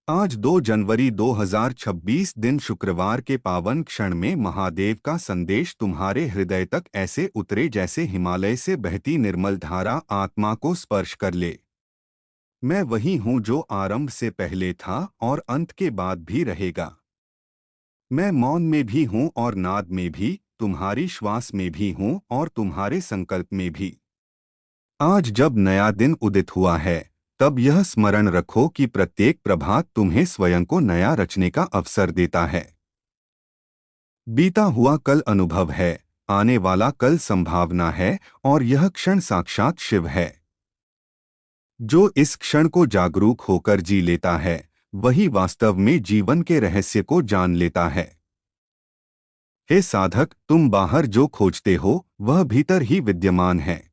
आज 2 जनवरी 2026 दिन शुक्रवार के पावन क्षण में महादेव का संदेश तुम्हारे हृदय तक ऐसे उतरे जैसे हिमालय से बहती निर्मल धारा आत्मा को स्पर्श कर ले। मैं वही हूँ जो आरंभ से पहले था और अंत के बाद भी रहेगा। मैं मौन में भी हूँ और नाद में भी, तुम्हारी श्वास में भी हूँ और तुम्हारे संकल्प में भी। आज जब नया दिन उदित हुआ है, तब यह स्मरण रखो कि प्रत्येक प्रभात तुम्हें स्वयं को नया रचने का अवसर देता है। बीता हुआ कल अनुभव है, आने वाला कल संभावना है और यह क्षण साक्षात शिव है। जो इस क्षण को जागरूक होकर जी लेता है, वही वास्तव में जीवन के रहस्य को जान लेता है। हे साधक, तुम बाहर जो खोजते हो, वह भीतर ही विद्यमान है।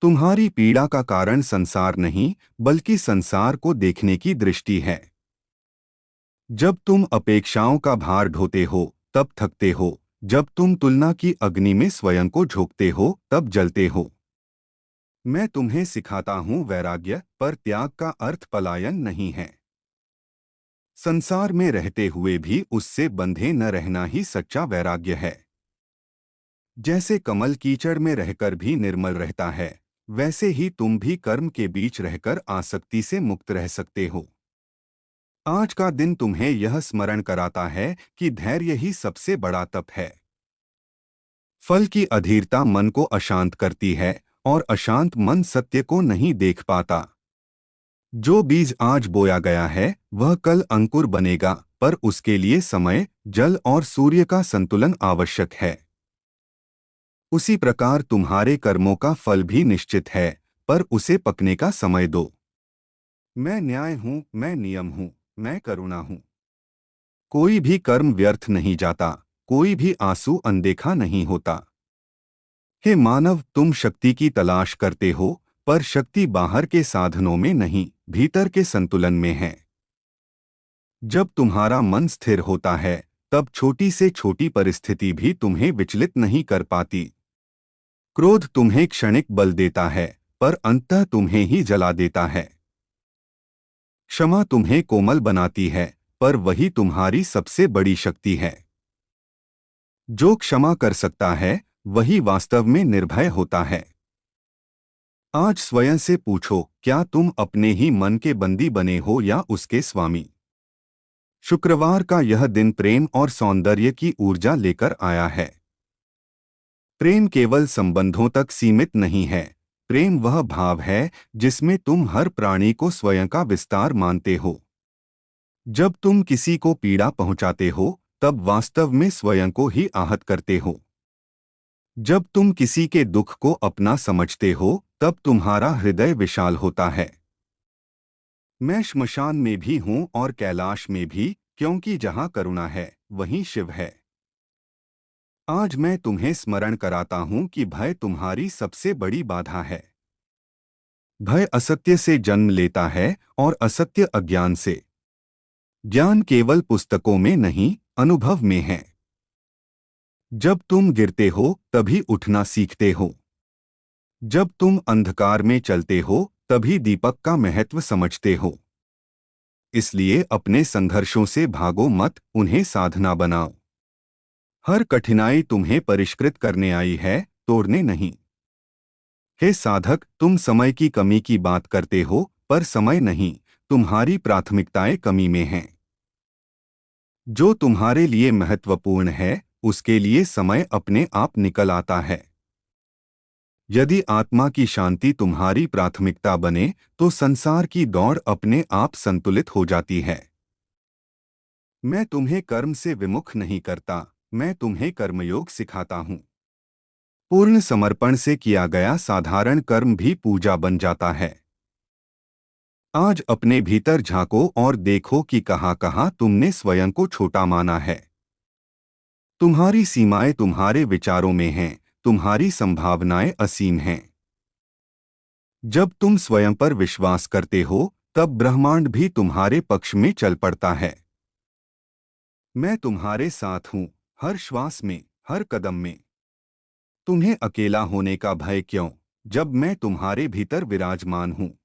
तुम्हारी पीड़ा का कारण संसार नहीं, बल्कि संसार को देखने की दृष्टि है। जब तुम अपेक्षाओं का भार ढोते हो, तब थकते हो। जब तुम तुलना की अग्नि में स्वयं को झोंकते हो, तब जलते हो। मैं तुम्हें सिखाता हूँ वैराग्य, पर त्याग का अर्थ पलायन नहीं है। संसार में रहते हुए भी उससे बंधे न रहना ही सच्चा वैराग्य है। जैसे कमल कीचड़ में रहकर भी निर्मल रहता है, वैसे ही तुम भी कर्म के बीच रहकर आसक्ति से मुक्त रह सकते हो। आज का दिन तुम्हें यह स्मरण कराता है कि धैर्य ही सबसे बड़ा तप है। फल की अधीरता मन को अशांत करती है और अशांत मन सत्य को नहीं देख पाता। जो बीज आज बोया गया है, वह कल अंकुर बनेगा, पर उसके लिए समय, जल और सूर्य का संतुलन आवश्यक है। उसी प्रकार तुम्हारे कर्मों का फल भी निश्चित है, पर उसे पकने का समय दो। मैं न्याय हूँ, मैं नियम हूँ, मैं करुणा हूँ। कोई भी कर्म व्यर्थ नहीं जाता, कोई भी आंसू अनदेखा नहीं होता। हे मानव, तुम शक्ति की तलाश करते हो, पर शक्ति बाहर के साधनों में नहीं, भीतर के संतुलन में है। जब तुम्हारा मन स्थिर होता है, तब छोटी से छोटी परिस्थिति भी तुम्हें विचलित नहीं कर पाती। क्रोध तुम्हें क्षणिक बल देता है, पर अंततः तुम्हें ही जला देता है। क्षमा तुम्हें कोमल बनाती है, पर वही तुम्हारी सबसे बड़ी शक्ति है। जो क्षमा कर सकता है, वही वास्तव में निर्भय होता है। आज स्वयं से पूछो, क्या तुम अपने ही मन के बंदी बने हो या उसके स्वामी? शुक्रवार का यह दिन प्रेम और सौंदर्य की ऊर्जा लेकर आया है। प्रेम केवल संबंधों तक सीमित नहीं है। प्रेम वह भाव है जिसमें तुम हर प्राणी को स्वयं का विस्तार मानते हो। जब तुम किसी को पीड़ा पहुंचाते हो, तब वास्तव में स्वयं को ही आहत करते हो। जब तुम किसी के दुख को अपना समझते हो, तब तुम्हारा हृदय विशाल होता है। मैं श्मशान में भी हूँ और कैलाश में भी, क्योंकि जहाँ करुणा है, वहीं शिव है। आज मैं तुम्हें स्मरण कराता हूँ कि भय तुम्हारी सबसे बड़ी बाधा है। भय असत्य से जन्म लेता है और असत्य अज्ञान से। ज्ञान केवल पुस्तकों में नहीं, अनुभव में है। जब तुम गिरते हो, तभी उठना सीखते हो। जब तुम अंधकार में चलते हो, तभी दीपक का महत्व समझते हो। इसलिए अपने संघर्षों से भागो मत, उन्हें साधना बनाओ। हर कठिनाई तुम्हें परिष्कृत करने आई है, तोड़ने नहीं। हे साधक, तुम समय की कमी की बात करते हो, पर समय नहीं, तुम्हारी प्राथमिकताएं कमी में हैं। जो तुम्हारे लिए महत्वपूर्ण है, उसके लिए समय अपने आप निकल आता है। यदि आत्मा की शांति तुम्हारी प्राथमिकता बने, तो संसार की दौड़ अपने आप संतुलित हो जाती है। मैं तुम्हें कर्म से विमुख नहीं करता, मैं तुम्हें कर्मयोग सिखाता हूँ। पूर्ण समर्पण से किया गया साधारण कर्म भी पूजा बन जाता है। आज अपने भीतर झांको और देखो कि कहाँ-कहाँ तुमने स्वयं को छोटा माना है। तुम्हारी सीमाएं तुम्हारे विचारों में हैं, तुम्हारी संभावनाएं असीम हैं। जब तुम स्वयं पर विश्वास करते हो, तब ब्रह्मांड भी तुम्हारे पक्ष में चल पड़ता है। मैं तुम्हारे साथ हूँ, हर श्वास में, हर कदम में। तुम्हें अकेला होने का भय क्यों, जब मैं तुम्हारे भीतर विराजमान हूँ?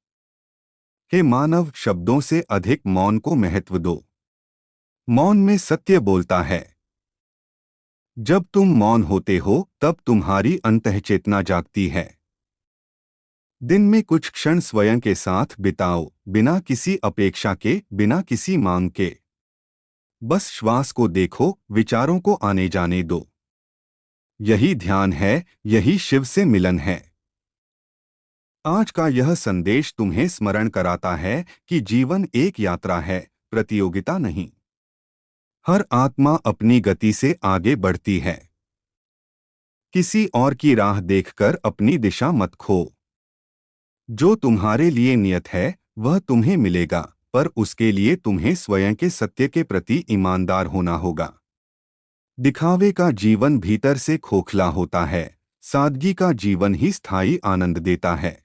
हे मानव, शब्दों से अधिक मौन को महत्व दो। मौन में सत्य बोलता है। जब तुम मौन होते हो तब तुम्हारी अंतःचेतना जागती है। दिन में कुछ क्षण स्वयं के साथ बिताओ, बिना किसी अपेक्षा के, बिना किसी मांग के। बस श्वास को देखो, विचारों को आने जाने दो। यही ध्यान है, यही शिव से मिलन है। आज का यह संदेश तुम्हें स्मरण कराता है कि जीवन एक यात्रा है, प्रतियोगिता नहीं। हर आत्मा अपनी गति से आगे बढ़ती है। किसी और की राह देखकर अपनी दिशा मत खो। जो तुम्हारे लिए नियत है वह तुम्हें मिलेगा, पर उसके लिए तुम्हें स्वयं के सत्य के प्रति ईमानदार होना होगा। दिखावे का जीवन भीतर से खोखला होता है, सादगी का जीवन ही स्थायी आनंद देता है।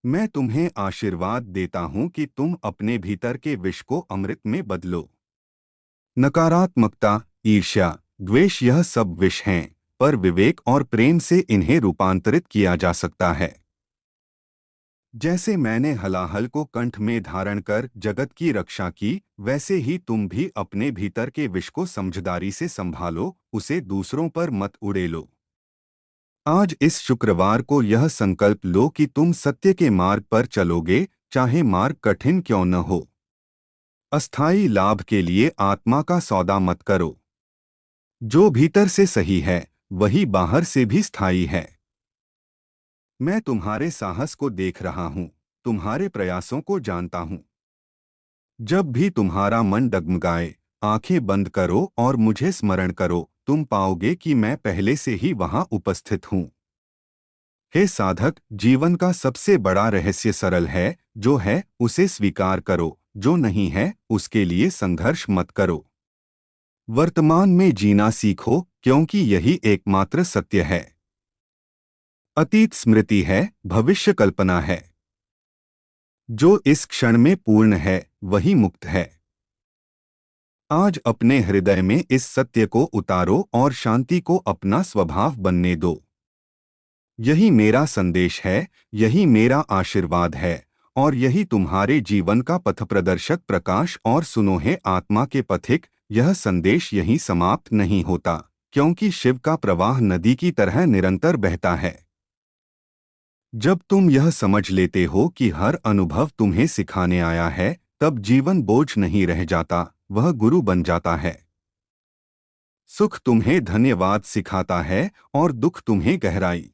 मैं तुम्हें आशीर्वाद देता हूं कि तुम अपने भीतर के विष को अमृत में बदलो। नकारात्मकता, ईर्ष्या, द्वेष, यह सब विष हैं, पर विवेक और प्रेम से इन्हें रूपांतरित किया जा सकता है। जैसे मैंने हलाहल को कंठ में धारण कर जगत की रक्षा की, वैसे ही तुम भी अपने भीतर के विष को समझदारी से संभालो, उसे दूसरों पर मत उड़ेलो। आज इस शुक्रवार को यह संकल्प लो कि तुम सत्य के मार्ग पर चलोगे, चाहे मार्ग कठिन क्यों न हो। अस्थायी लाभ के लिए आत्मा का सौदा मत करो। जो भीतर से सही है वही बाहर से भी स्थायी है। मैं तुम्हारे साहस को देख रहा हूँ, तुम्हारे प्रयासों को जानता हूँ। जब भी तुम्हारा मन डगमगाए, आंखें बंद करो और मुझे स्मरण करो, तुम पाओगे कि मैं पहले से ही वहां उपस्थित हूँ। हे साधक, जीवन का सबसे बड़ा रहस्य सरल है, जो है उसे स्वीकार करो, जो नहीं है उसके लिए संघर्ष मत करो। वर्तमान में जीना सीखो, क्योंकि यही एकमात्र सत्य है। अतीत स्मृति है, भविष्य कल्पना है। जो इस क्षण में पूर्ण है वही मुक्त है। आज अपने हृदय में इस सत्य को उतारो और शांति को अपना स्वभाव बनने दो। यही मेरा संदेश है, यही मेरा आशीर्वाद है, और यही तुम्हारे जीवन का पथप्रदर्शक प्रकाश। और सुनो हे आत्मा के पथिक, यह संदेश यहीं समाप्त नहीं होता, क्योंकि शिव का प्रवाह नदी की तरह निरंतर बहता है। जब तुम यह समझ लेते हो कि हर अनुभव तुम्हें सिखाने आया है, तब जीवन बोझ नहीं रह जाता, वह गुरु बन जाता है। सुख तुम्हें धन्यवाद सिखाता है और दुख तुम्हें गहराई।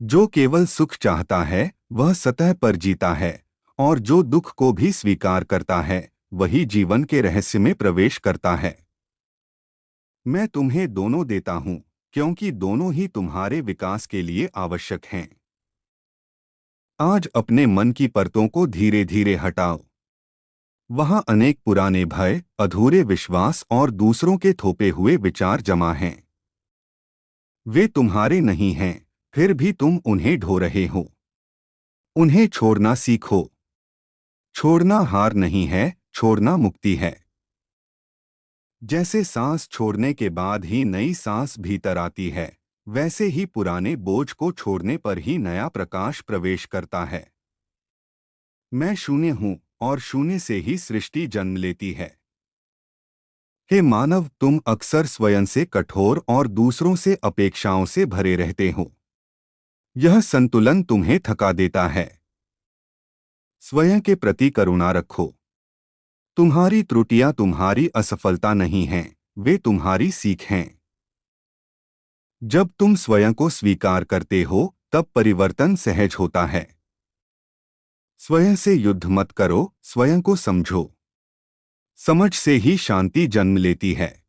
जो केवल सुख चाहता है वह सतह पर जीता है, और जो दुख को भी स्वीकार करता है वही जीवन के रहस्य में प्रवेश करता है। मैं तुम्हें दोनों देता हूँ, क्योंकि दोनों ही तुम्हारे विकास के लिए आवश्यक हैं। आज अपने मन की परतों को धीरे धीरे हटाओ। वहां अनेक पुराने भय, अधूरे विश्वास और दूसरों के थोपे हुए विचार जमा हैं। वे तुम्हारे नहीं हैं, फिर भी तुम उन्हें ढो रहे हो। उन्हें छोड़ना सीखो। छोड़ना हार नहीं है, छोड़ना मुक्ति है। जैसे सांस छोड़ने के बाद ही नई सांस भीतर आती है, वैसे ही पुराने बोझ को छोड़ने पर ही नया प्रकाश प्रवेश करता है। मैं शून्य हूँ और शून्य से ही सृष्टि जन्म लेती है। हे मानव, तुम अक्सर स्वयं से कठोर और दूसरों से अपेक्षाओं से भरे रहते हो। यह संतुलन तुम्हें थका देता है। स्वयं के प्रति करुणा रखो। तुम्हारी त्रुटियां तुम्हारी असफलता नहीं हैं, वे तुम्हारी सीख हैं। जब तुम स्वयं को स्वीकार करते हो, तब परिवर्तन सहज होता है। स्वयं से युद्ध मत करो, स्वयं को समझो। समझ से ही शांति जन्म लेती है।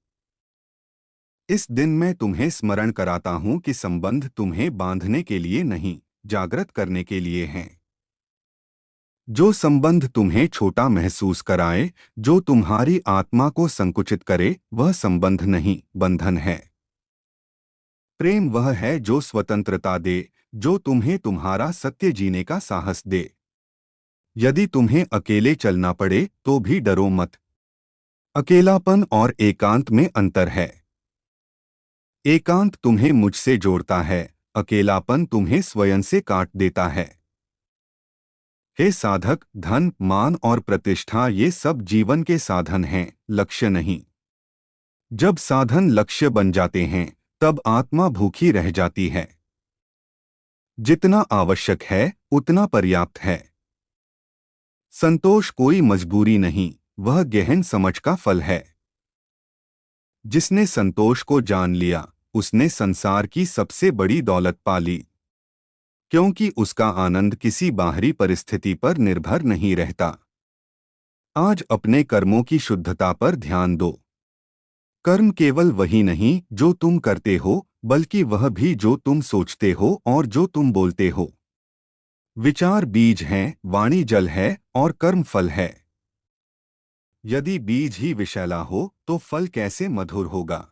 इस दिन मैं तुम्हें स्मरण कराता हूं कि संबंध तुम्हें बांधने के लिए नहीं, जागृत करने के लिए हैं। जो संबंध तुम्हें छोटा महसूस कराए, जो तुम्हारी आत्मा को संकुचित करे, वह संबंध नहीं, बंधन है। प्रेम वह है जो स्वतंत्रता दे, जो तुम्हें तुम्हारा सत्य जीने का साहस दे। यदि तुम्हें अकेले चलना पड़े तो भी डरो मत। अकेलापन और एकांत में अंतर है। एकांत तुम्हें मुझसे जोड़ता है, अकेलापन तुम्हें स्वयं से काट देता है। हे साधक, धन, मान और प्रतिष्ठा ये सब जीवन के साधन हैं, लक्ष्य नहीं। जब साधन लक्ष्य बन जाते हैं तब आत्मा भूखी रह जाती है। जितना आवश्यक है उतना पर्याप्त है। संतोष कोई मजबूरी नहीं, वह गहन समझ का फल है। जिसने संतोष को जान लिया उसने संसार की सबसे बड़ी दौलत पा ली, क्योंकि उसका आनंद किसी बाहरी परिस्थिति पर निर्भर नहीं रहता। आज अपने कर्मों की शुद्धता पर ध्यान दो। कर्म केवल वही नहीं जो तुम करते हो, बल्कि वह भी जो तुम सोचते हो और जो तुम बोलते हो। विचार बीज हैं, वाणी जल है और कर्म फल है। यदि बीज ही विषैला हो तो फल कैसे मधुर होगा।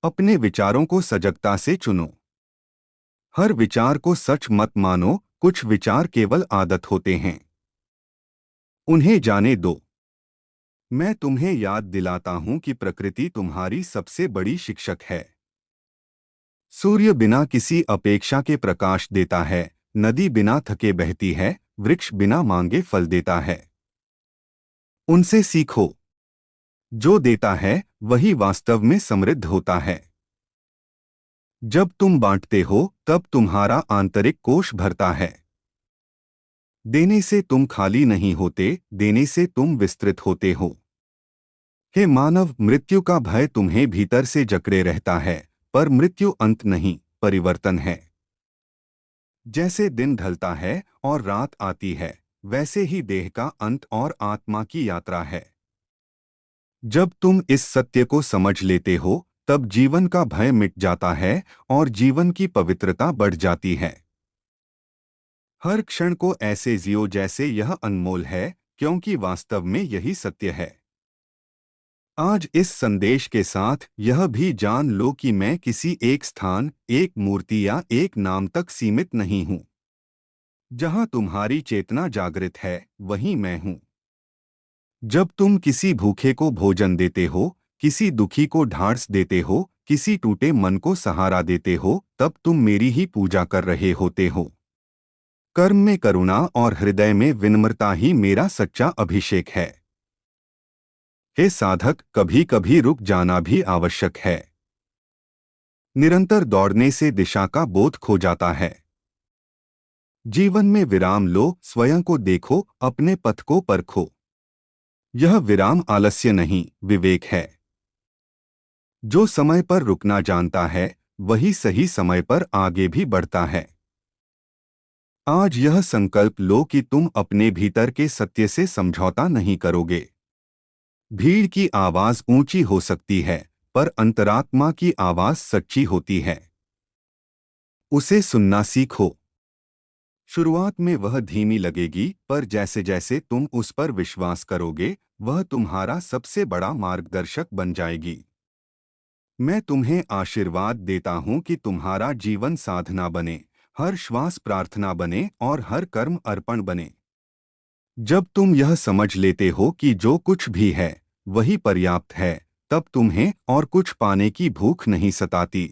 अपने विचारों को सजगता से चुनो। हर विचार को सच मत मानो, कुछ विचार केवल आदत होते हैं। उन्हें जाने दो। मैं तुम्हें याद दिलाता हूं कि प्रकृति तुम्हारी सबसे बड़ी शिक्षक है। सूर्य बिना किसी अपेक्षा के प्रकाश देता है, नदी बिना थके बहती है, वृक्ष बिना मांगे फल देता है। उनसे सीखो। जो देता है वही वास्तव में समृद्ध होता है। जब तुम बांटते हो तब तुम्हारा आंतरिक कोष भरता है। देने से तुम खाली नहीं होते, देने से तुम विस्तृत होते हो। हे मानव, मृत्यु का भय तुम्हें भीतर से जकड़े रहता है, पर मृत्यु अंत नहीं, परिवर्तन है। जैसे दिन ढलता है और रात आती है, वैसे ही देह का अंत और आत्मा की यात्रा है। जब तुम इस सत्य को समझ लेते हो तब जीवन का भय मिट जाता है और जीवन की पवित्रता बढ़ जाती है। हर क्षण को ऐसे जियो जैसे यह अनमोल है, क्योंकि वास्तव में यही सत्य है। आज इस संदेश के साथ यह भी जान लो कि मैं किसी एक स्थान, एक मूर्ति या एक नाम तक सीमित नहीं हूँ। जहाँ तुम्हारी चेतना जागृत है, वहीं मैं हूँ। जब तुम किसी भूखे को भोजन देते हो, किसी दुखी को ढांढस देते हो, किसी टूटे मन को सहारा देते हो, तब तुम मेरी ही पूजा कर रहे होते हो। कर्म में करुणा और हृदय में विनम्रता ही मेरा सच्चा अभिषेक है। हे साधक, कभी कभी रुक जाना भी आवश्यक है। निरंतर दौड़ने से दिशा का बोध खो जाता है। जीवन में विराम लो, स्वयं को देखो, अपने पथ को परखो। यह विराम आलस्य नहीं, विवेक है। जो समय पर रुकना जानता है वही सही समय पर आगे भी बढ़ता है। आज यह संकल्प लो कि तुम अपने भीतर के सत्य से समझौता नहीं करोगे। भीड़ की आवाज ऊंची हो सकती है, पर अंतरात्मा की आवाज सच्ची होती है। उसे सुनना सीखो। शुरुआत में वह धीमी लगेगी, पर जैसे जैसे तुम उस पर विश्वास करोगे, वह तुम्हारा सबसे बड़ा मार्गदर्शक बन जाएगी। मैं तुम्हें आशीर्वाद देता हूं कि तुम्हारा जीवन साधना बने, हर श्वास प्रार्थना बने और हर कर्म अर्पण बने। जब तुम यह समझ लेते हो कि जो कुछ भी है वही पर्याप्त है, तब तुम्हें और कुछ पाने की भूख नहीं सताती।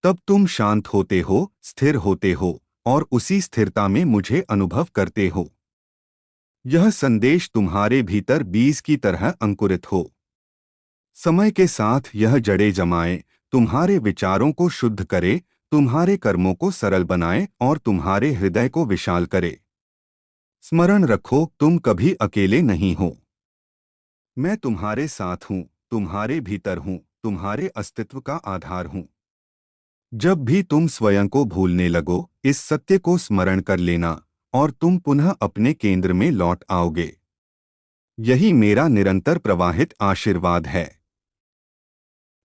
तब तुम शांत होते हो, स्थिर होते हो और उसी स्थिरता में मुझे अनुभव करते हो। यह संदेश तुम्हारे भीतर बीज की तरह अंकुरित हो। समय के साथ यह जड़ें जमाए, तुम्हारे विचारों को शुद्ध करे, तुम्हारे कर्मों को सरल बनाए और तुम्हारे हृदय को विशाल करे। स्मरण रखो, तुम कभी अकेले नहीं हो। मैं तुम्हारे साथ हूँ, तुम्हारे भीतर हूँ, तुम्हारे अस्तित्व का आधार हूँ। जब भी तुम स्वयं को भूलने लगो, इस सत्य को स्मरण कर लेना और तुम पुनः अपने केंद्र में लौट आओगे। यही मेरा निरंतर प्रवाहित आशीर्वाद है।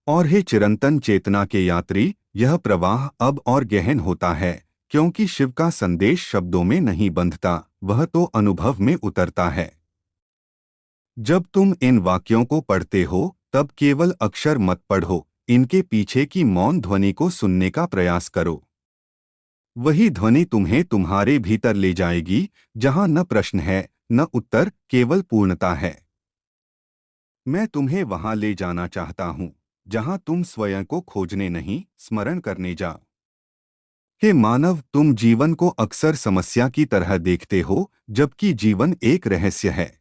और हे चिरंतन चेतना के यात्री, यह प्रवाह अब और गहन होता है, क्योंकि शिव का संदेश शब्दों में नहीं बंधता, वह तो अनुभव में उतरता है। जब तुम इन वाक्यों को पढ़ते हो तब केवल अक्षर मत पढ़ो, इनके पीछे की मौन ध्वनि को सुनने का प्रयास करो। वही ध्वनि तुम्हें तुम्हारे भीतर ले जाएगी, जहां न प्रश्न है न उत्तर, केवल पूर्णता है। मैं तुम्हें वहां ले जाना चाहता हूं जहां तुम स्वयं को खोजने नहीं, स्मरण करने जाओ। हे मानव, तुम जीवन को अक्सर समस्या की तरह देखते हो, जबकि जीवन एक रहस्य है।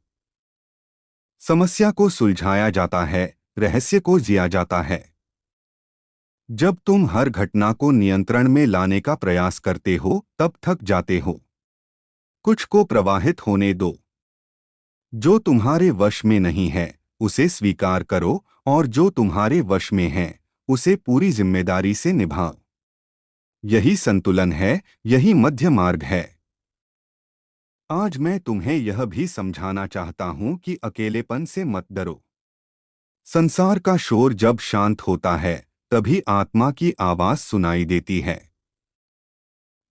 समस्या को सुलझाया जाता है, रहस्य को जिया जाता है। जब तुम हर घटना को नियंत्रण में लाने का प्रयास करते हो, तब थक जाते हो। कुछ को प्रवाहित होने दो। जो तुम्हारे वश में नहीं है, उसे स्वीकार करो, और जो तुम्हारे वश में है, उसे पूरी जिम्मेदारी से निभाओ। यही संतुलन है, यही मध्य मार्ग है। आज मैं तुम्हें यह भी समझाना चाहता हूं कि अकेलेपन से मत डरो। संसार का शोर जब शांत होता है, तभी आत्मा की आवाज सुनाई देती है।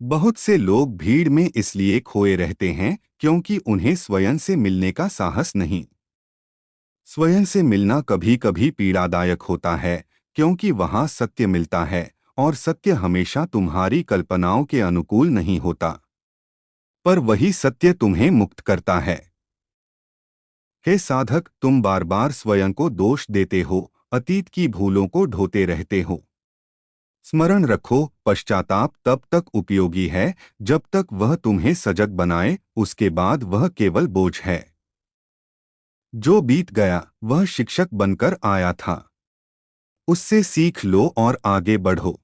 बहुत से लोग भीड़ में इसलिए खोए रहते हैं क्योंकि उन्हें स्वयं से मिलने का साहस नहीं। स्वयं से मिलना कभी कभी पीड़ादायक होता है, क्योंकि वहां सत्य मिलता है, और सत्य हमेशा तुम्हारी कल्पनाओं के अनुकूल नहीं होता। पर वही सत्य तुम्हें मुक्त करता है। हे साधक, तुम बार बार स्वयं को दोष देते हो, अतीत की भूलों को ढोते रहते हो। स्मरण रखो, पश्चाताप तब तक उपयोगी है जब तक वह तुम्हें सजग बनाए, उसके बाद वह केवल बोझ है। जो बीत गया वह शिक्षक बनकर आया था। उससे सीख लो और आगे बढ़ो।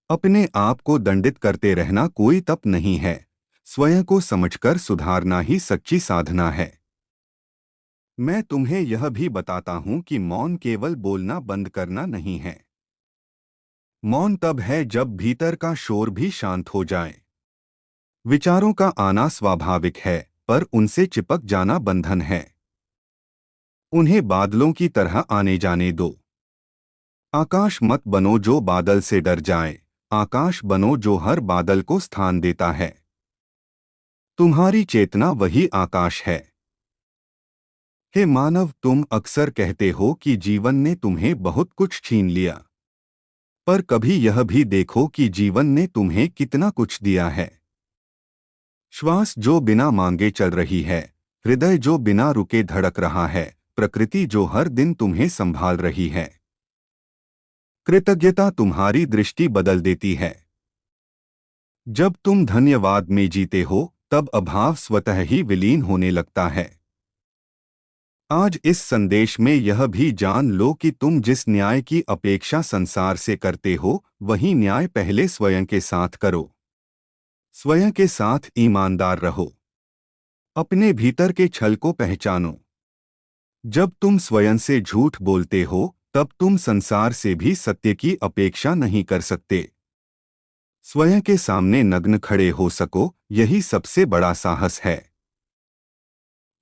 अपने आप को दंडित करते रहना कोई तप नहीं है। स्वयं को समझकर सुधारना ही सच्ची साधना है। मैं तुम्हें यह भी बताता हूं कि मौन केवल बोलना बंद करना नहीं है। मौन तब है जब भीतर का शोर भी शांत हो जाए। विचारों का आना स्वाभाविक है, पर उनसे चिपक जाना बंधन है। उन्हें बादलों की तरह आने जाने दो। आकाश मत बनो जो बादल से डर जाए, आकाश बनो जो हर बादल को स्थान देता है। तुम्हारी चेतना वही आकाश है। हे मानव, तुम अक्सर कहते हो कि जीवन ने तुम्हें बहुत कुछ छीन लिया। पर कभी यह भी देखो कि जीवन ने तुम्हें कितना कुछ दिया है। श्वास जो बिना मांगे चल रही है, हृदय जो बिना रुके धड़क रहा है, प्रकृति जो हर दिन तुम्हें संभाल रही है। कृतज्ञता तुम्हारी दृष्टि बदल देती है। जब तुम धन्यवाद में जीते हो, तब अभाव स्वतः ही विलीन होने लगता है। आज इस संदेश में यह भी जान लो कि तुम जिस न्याय की अपेक्षा संसार से करते हो, वही न्याय पहले स्वयं के साथ करो। स्वयं के साथ ईमानदार रहो। अपने भीतर के छल को पहचानो। जब तुम स्वयं से झूठ बोलते हो, तब तुम संसार से भी सत्य की अपेक्षा नहीं कर सकते। स्वयं के सामने नग्न खड़े हो सको, यही सबसे बड़ा साहस है।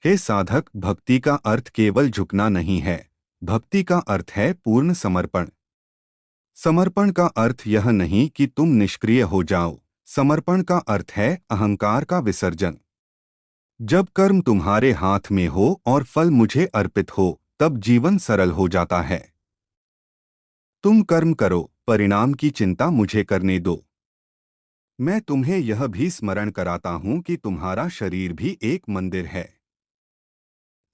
हे साधक, भक्ति का अर्थ केवल झुकना नहीं है। भक्ति का अर्थ है पूर्ण समर्पण। समर्पण का अर्थ यह नहीं कि तुम निष्क्रिय हो जाओ। समर्पण का अर्थ है अहंकार का विसर्जन। जब कर्म तुम्हारे हाथ में हो और फल मुझे अर्पित हो, तब जीवन सरल हो जाता है। तुम कर्म करो, परिणाम की चिंता मुझे करने दो। मैं तुम्हें यह भी स्मरण कराता हूं कि तुम्हारा शरीर भी एक मंदिर है।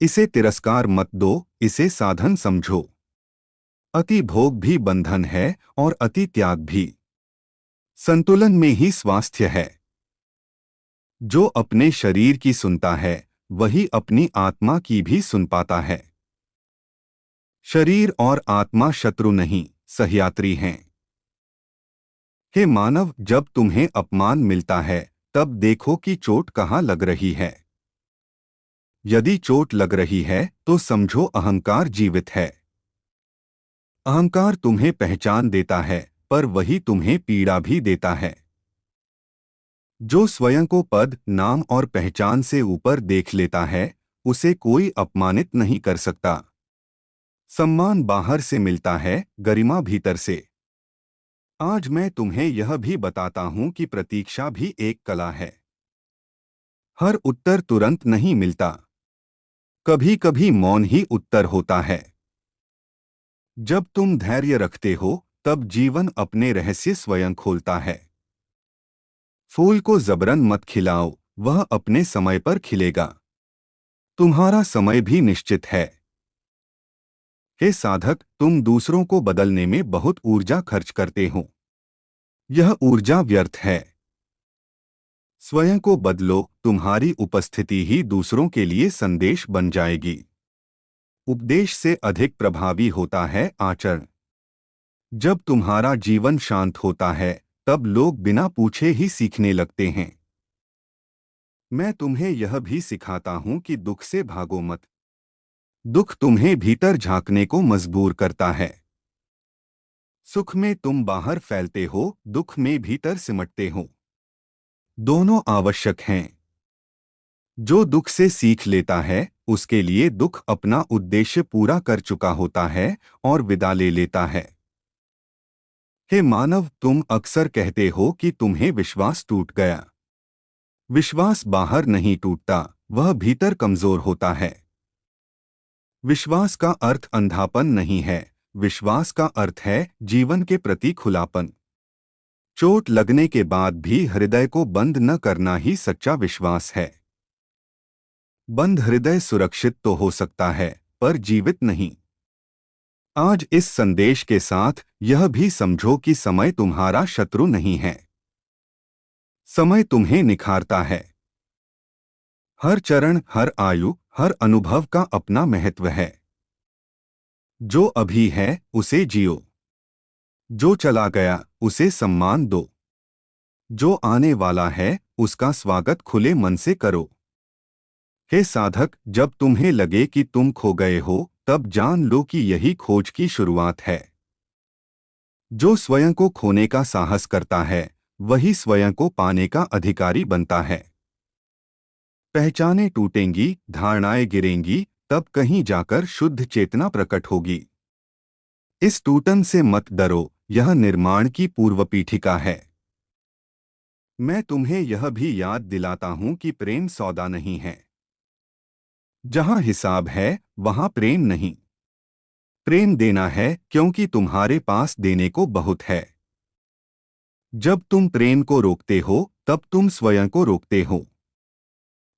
इसे तिरस्कार मत दो, इसे साधन समझो। अति भोग भी बंधन है, और अति त्याग भी। संतुलन में ही स्वास्थ्य है। जो अपने शरीर की सुनता है, वही अपनी आत्मा की भी सुन पाता है। शरीर और आत्मा शत्रु नहीं, सहयात्री हैं। हे मानव, जब तुम्हें अपमान मिलता है, तब देखो कि चोट कहाँ लग रही है। यदि चोट लग रही है, तो समझो अहंकार जीवित है। अहंकार तुम्हें पहचान देता है, पर वही तुम्हें पीड़ा भी देता है। जो स्वयं को पद, नाम और पहचान से ऊपर देख लेता है, उसे कोई अपमानित नहीं कर सकता। सम्मान बाहर से मिलता है, गरिमा भीतर से। आज मैं तुम्हें यह भी बताता हूं कि प्रतीक्षा भी एक कला है। हर उत्तर तुरंत नहीं मिलता। कभी कभी मौन ही उत्तर होता है। जब तुम धैर्य रखते हो, तब जीवन अपने रहस्य स्वयं खोलता है। फूल को जबरन मत खिलाओ, वह अपने समय पर खिलेगा। तुम्हारा समय भी निश्चित है। हे साधक, तुम दूसरों को बदलने में बहुत ऊर्जा खर्च करते हो। यह ऊर्जा व्यर्थ है। स्वयं को बदलो, तुम्हारी उपस्थिति ही दूसरों के लिए संदेश बन जाएगी। उपदेश से अधिक प्रभावी होता है आचरण। जब तुम्हारा जीवन शांत होता है, तब लोग बिना पूछे ही सीखने लगते हैं। मैं तुम्हें यह भी सिखाता हूं कि दुख से भागो मत। दुख तुम्हें भीतर झांकने को मजबूर करता है। सुख में तुम बाहर फैलते हो, दुख में भीतर सिमटते हो। दोनों आवश्यक हैं। जो दुख से सीख लेता है, उसके लिए दुख अपना उद्देश्य पूरा कर चुका होता है और विदा ले लेता है। हे मानव, तुम अक्सर कहते हो कि तुम्हें विश्वास टूट गया। विश्वास बाहर नहीं टूटता, वह भीतर कमजोर होता है। विश्वास का अर्थ अंधापन नहीं है, विश्वास का अर्थ है जीवन के प्रति खुलापन। चोट लगने के बाद भी हृदय को बंद न करना ही सच्चा विश्वास है। बंद हृदय सुरक्षित तो हो सकता है, पर जीवित नहीं। आज इस संदेश के साथ यह भी समझो कि समय तुम्हारा शत्रु नहीं है। समय तुम्हें निखारता है। हर चरण, हर आयु, हर अनुभव का अपना महत्व है। जो अभी है उसे जियो। जो चला गया उसे सम्मान दो। जो आने वाला है उसका स्वागत खुले मन से करो। हे साधक, जब तुम्हें लगे कि तुम खो गए हो, तब जान लो कि यही खोज की शुरुआत है। जो स्वयं को खोने का साहस करता है, वही स्वयं को पाने का अधिकारी बनता है। पहचानें टूटेंगी, धारणाएं गिरेंगी, तब कहीं जाकर शुद्ध चेतना प्रकट होगी। इस टूटन से मत डरो, यह निर्माण की पूर्व पीठिका है। मैं तुम्हें यह भी याद दिलाता हूं कि प्रेम सौदा नहीं है। जहां हिसाब है, वहां प्रेम नहीं। प्रेम देना है क्योंकि तुम्हारे पास देने को बहुत है। जब तुम प्रेम को रोकते हो, तब तुम स्वयं को रोकते हो।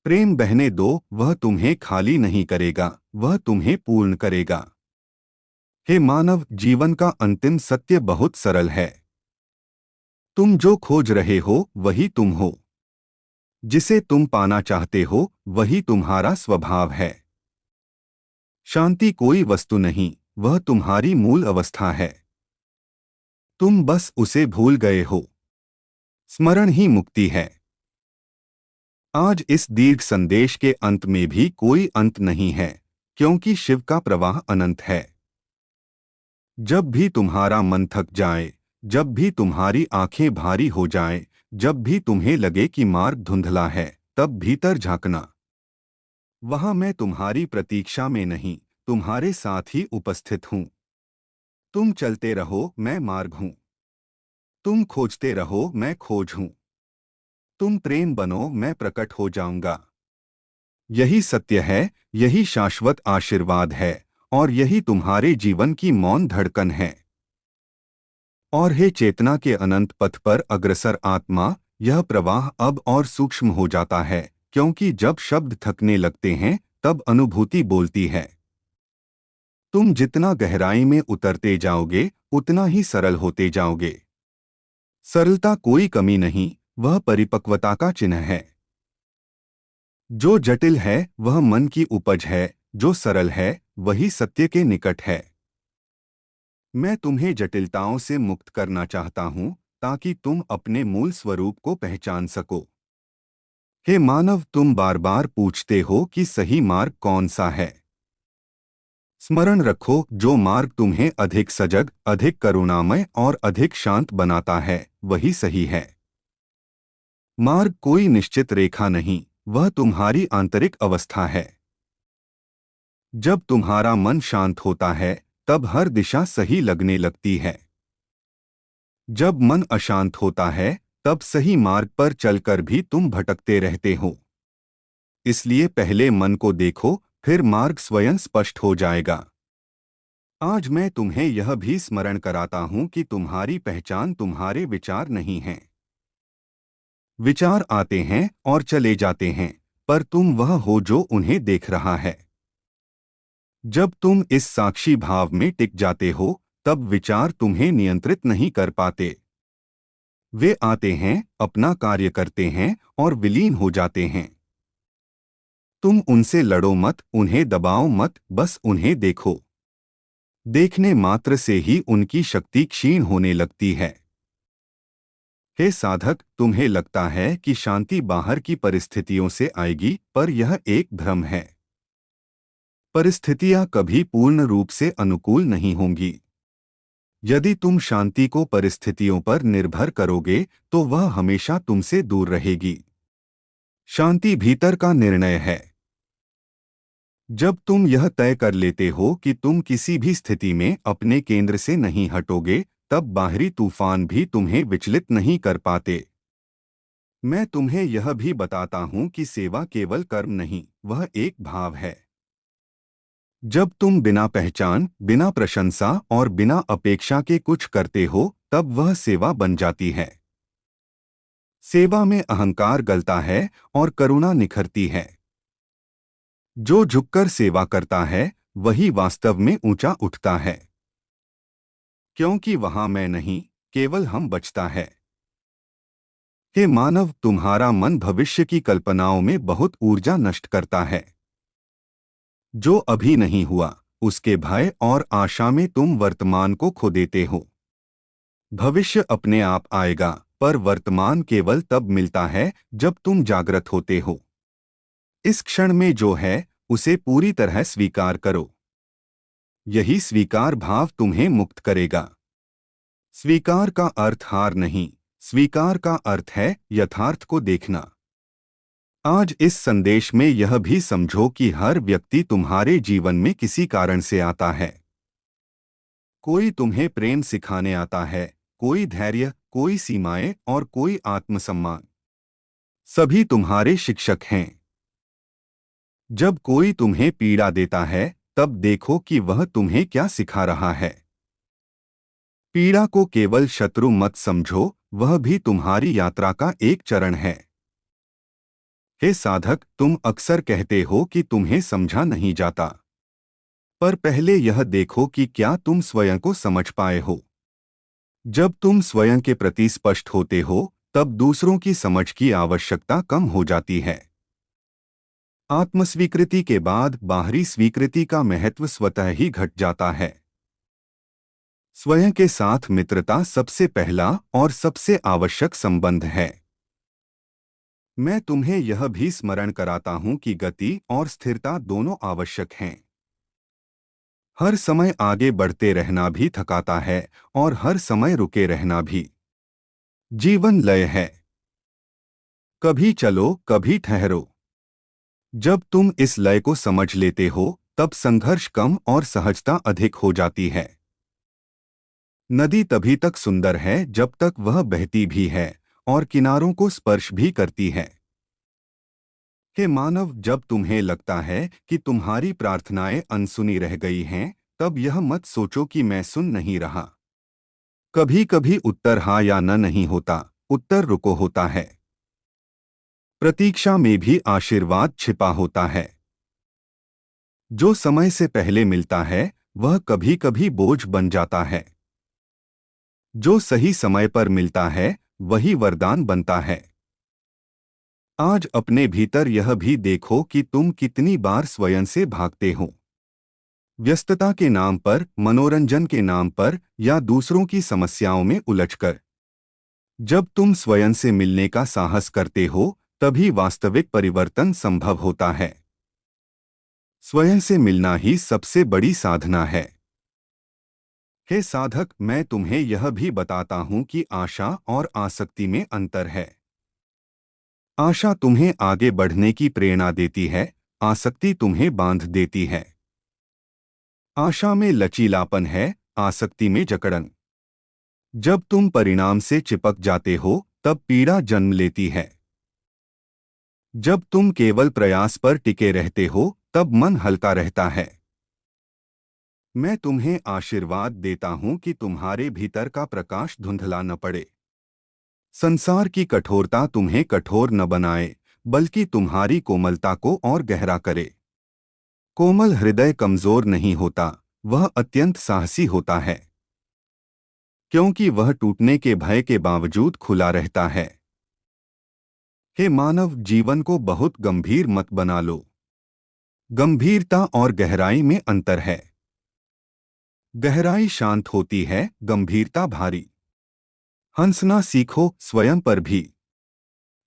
प्रेम बहने दो, वह तुम्हें खाली नहीं करेगा, वह तुम्हें पूर्ण करेगा। हे मानव, जीवन का अंतिम सत्य बहुत सरल है। तुम जो खोज रहे हो वही तुम हो। जिसे तुम पाना चाहते हो वही तुम्हारा स्वभाव है। शांति कोई वस्तु नहीं, वह तुम्हारी मूल अवस्था है। तुम बस उसे भूल गए हो। स्मरण ही मुक्ति है। आज इस दीर्घ संदेश के अंत में भी कोई अंत नहीं है, क्योंकि शिव का प्रवाह अनंत है। जब भी तुम्हारा मन थक जाए, जब भी तुम्हारी आंखें भारी हो जाएं, जब भी तुम्हें लगे कि मार्ग धुंधला है, तब भीतर झांकना। वहां मैं तुम्हारी प्रतीक्षा में नहीं, तुम्हारे साथ ही उपस्थित हूं। तुम चलते रहो, मैं मार्ग हूं। तुम खोजते रहो, मैं खोज हूं। तुम प्रेम बनो, मैं प्रकट हो जाऊंगा। यही सत्य है, यही शाश्वत आशीर्वाद है, और यही तुम्हारे जीवन की मौन धड़कन है। और हे चेतना के अनंत पथ पर अग्रसर आत्मा, यह प्रवाह अब और सूक्ष्म हो जाता है, क्योंकि जब शब्द थकने लगते हैं, तब अनुभूति बोलती है। तुम जितना गहराई में उतरते जाओगे, उतना ही सरल होते जाओगे। सरलता कोई कमी नहीं, वह परिपक्वता का चिन्ह है। जो जटिल है वह मन की उपज है, जो सरल है वही सत्य के निकट है। मैं तुम्हें जटिलताओं से मुक्त करना चाहता हूं, ताकि तुम अपने मूल स्वरूप को पहचान सको। हे मानव, तुम बार बार पूछते हो कि सही मार्ग कौन सा है। स्मरण रखो, जो मार्ग तुम्हें अधिक सजग, अधिक करुणामय और अधिक शांत बनाता है, वही सही है। मार्ग कोई निश्चित रेखा नहीं, वह तुम्हारी आंतरिक अवस्था है। जब तुम्हारा मन शांत होता है, तब हर दिशा सही लगने लगती है। जब मन अशांत होता है, तब सही मार्ग पर चलकर भी तुम भटकते रहते हो। इसलिए पहले मन को देखो, फिर मार्ग स्वयं स्पष्ट हो जाएगा। आज मैं तुम्हें यह भी स्मरण कराता हूं कि तुम्हारी पहचान तुम्हारे विचार नहीं है। विचार आते हैं और चले जाते हैं, पर तुम वह हो जो उन्हें देख रहा है। जब तुम इस साक्षी भाव में टिक जाते हो, तब विचार तुम्हें नियंत्रित नहीं कर पाते। वे आते हैं, अपना कार्य करते हैं और विलीन हो जाते हैं। तुम उनसे लड़ो मत, उन्हें दबाओ मत, बस उन्हें देखो। देखने मात्र से ही उनकी शक्ति क्षीण होने लगती है। हे साधक, तुम्हें लगता है कि शांति बाहर की परिस्थितियों से आएगी, पर यह एक भ्रम है। परिस्थितियां कभी पूर्ण रूप से अनुकूल नहीं होंगी। यदि तुम शांति को परिस्थितियों पर निर्भर करोगे तो वह हमेशा तुमसे दूर रहेगी। शांति भीतर का निर्णय है। जब तुम यह तय कर लेते हो कि तुम किसी भी स्थिति में अपने केंद्र से नहीं हटोगे, तब बाहरी तूफान भी तुम्हें विचलित नहीं कर पाते। मैं तुम्हें यह भी बताता हूं कि सेवा केवल कर्म नहीं, वह एक भाव है। जब तुम बिना पहचान, बिना प्रशंसा और बिना अपेक्षा के कुछ करते हो, तब वह सेवा बन जाती है। सेवा में अहंकार गलता है और करुणा निखरती है। जो झुककर सेवा करता है वही वास्तव में ऊंचा उठता है, क्योंकि वहां मैं नहीं, केवल हम बचता है। हे मानव, तुम्हारा मन भविष्य की कल्पनाओं में बहुत ऊर्जा नष्ट करता है। जो अभी नहीं हुआ, उसके भय और आशा में तुम वर्तमान को खो देते हो। भविष्य अपने आप आएगा, पर वर्तमान केवल तब मिलता है जब तुम जागृत होते हो। इस क्षण में जो है, उसे पूरी तरह स्वीकार करो। यही स्वीकार भाव तुम्हें मुक्त करेगा। स्वीकार का अर्थ हार नहीं, स्वीकार का अर्थ है यथार्थ को देखना। आज इस संदेश में यह भी समझो कि हर व्यक्ति तुम्हारे जीवन में किसी कारण से आता है। कोई तुम्हें प्रेम सिखाने आता है, कोई धैर्य, कोई सीमाएं और कोई आत्मसम्मान। सभी तुम्हारे शिक्षक हैं। जब कोई तुम्हें पीड़ा देता है, तब देखो कि वह तुम्हें क्या सिखा रहा है। पीड़ा को केवल शत्रु मत समझो, वह भी तुम्हारी यात्रा का एक चरण है। हे साधक, तुम अक्सर कहते हो कि तुम्हें समझा नहीं जाता, पर पहले यह देखो कि क्या तुम स्वयं को समझ पाए हो। जब तुम स्वयं के प्रति स्पष्ट होते हो, तब दूसरों की समझ की आवश्यकता कम हो जाती है। आत्मस्वीकृति के बाद बाहरी स्वीकृति का महत्व स्वतः ही घट जाता है। स्वयं के साथ मित्रता सबसे पहला और सबसे आवश्यक संबंध है। मैं तुम्हें यह भी स्मरण कराता हूं कि गति और स्थिरता दोनों आवश्यक हैं। हर समय आगे बढ़ते रहना भी थकाता है और हर समय रुके रहना भी। जीवन लय है, कभी चलो, कभी ठहरो। जब तुम इस लय को समझ लेते हो, तब संघर्ष कम और सहजता अधिक हो जाती है। नदी तभी तक सुंदर है जब तक वह बहती भी है और किनारों को स्पर्श भी करती है। हे मानव, जब तुम्हें लगता है कि तुम्हारी प्रार्थनाएं अनसुनी रह गई हैं, तब यह मत सोचो कि मैं सुन नहीं रहा। कभी कभी उत्तर हाँ या न नहीं होता, उत्तर रुको होता है। प्रतीक्षा में भी आशीर्वाद छिपा होता है। जो समय से पहले मिलता है वह कभी कभी बोझ बन जाता है। जो सही समय पर मिलता है वही वरदान बनता है। आज अपने भीतर यह भी देखो कि तुम कितनी बार स्वयं से भागते हो। व्यस्तता के नाम पर, मनोरंजन के नाम पर या दूसरों की समस्याओं में उलझकर। जब तुम स्वयं से मिलने का साहस करते हो, तभी वास्तविक परिवर्तन संभव होता है। स्वयं से मिलना ही सबसे बड़ी साधना है। हे साधक, मैं तुम्हें यह भी बताता हूं कि आशा और आसक्ति में अंतर है। आशा तुम्हें आगे बढ़ने की प्रेरणा देती है, आसक्ति तुम्हें बांध देती है। आशा में लचीलापन है, आसक्ति में जकड़न। जब तुम परिणाम से चिपक जाते हो, तब पीड़ा जन्म लेती है। जब तुम केवल प्रयास पर टिके रहते हो, तब मन हल्का रहता है। मैं तुम्हें आशीर्वाद देता हूं कि तुम्हारे भीतर का प्रकाश धुंधला न पड़े। संसार की कठोरता तुम्हें कठोर न बनाए, बल्कि तुम्हारी कोमलता को और गहरा करे। कोमल हृदय कमजोर नहीं होता, वह अत्यंत साहसी होता है। क्योंकि वह टूटने के भय के बावजूद खुला रहता है। हे मानव, जीवन को बहुत गंभीर मत बना लो। गंभीरता और गहराई में अंतर है। गहराई शांत होती है, गंभीरता भारी। हंसना सीखो, स्वयं पर भी।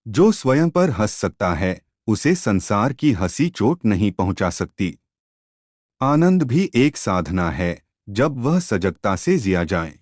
जो स्वयं पर हंस सकता है, उसे संसार की हंसी चोट नहीं पहुंचा सकती। आनंद भी एक साधना है, जब वह सजगता से जिया जाए।